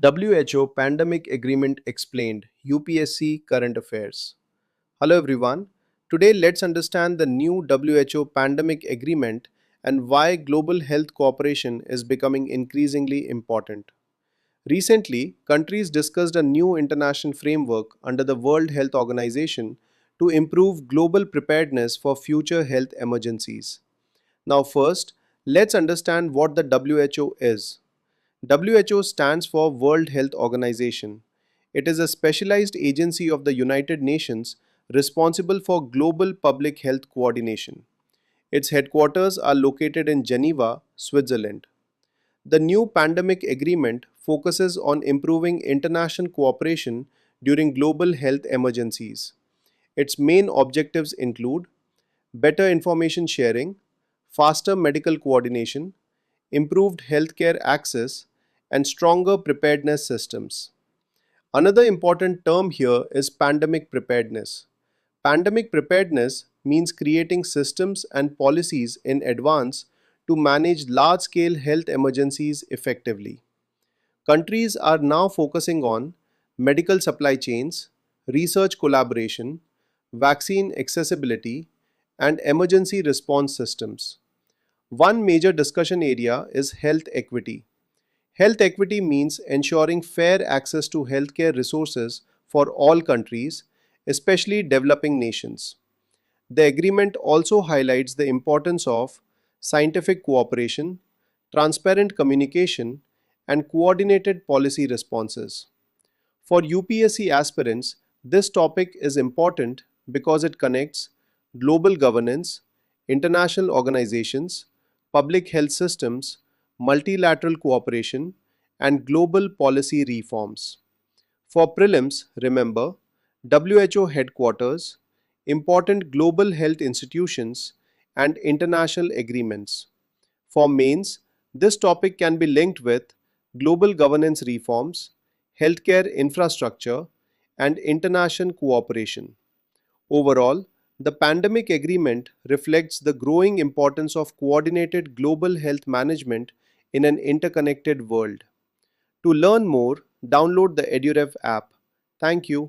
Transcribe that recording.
WHO Pandemic Agreement Explained, UPSC Current Affairs. Hello everyone. Today let's understand the new WHO Pandemic Agreement and why global health cooperation is becoming increasingly important. Recently, countries discussed a new international framework under the World Health Organization to improve global preparedness for future health emergencies. Now, first, let's understand what the WHO is. WHO stands for World Health Organization. It is a specialized agency of the United Nations responsible for global public health coordination. Its headquarters are located in Geneva, Switzerland. The new pandemic agreement focuses on improving international cooperation during global health emergencies. Its main objectives include better information sharing, faster medical coordination, improved healthcare access, and stronger preparedness systems. Another important term here is pandemic preparedness. Pandemic preparedness means creating systems and policies in advance to manage large scale health emergencies effectively. Countries are now focusing on medical supply chains, research collaboration, vaccine accessibility, and emergency response systems. One major discussion area is health equity. Health equity means ensuring fair access to healthcare resources for all countries, especially developing nations. The agreement also highlights the importance of scientific cooperation, transparent communication, and coordinated policy responses. For UPSC aspirants, this topic is important because it connects global governance, international organizations, public health systems, multilateral cooperation, and global policy reforms. For prelims, remember WHO headquarters, important global health institutions, and international agreements. For mains, this topic can be linked with global governance reforms, healthcare infrastructure, and international cooperation. Overall, the pandemic agreement reflects the growing importance of coordinated global health management in an interconnected world. To learn more, download the EduRev app. Thank you.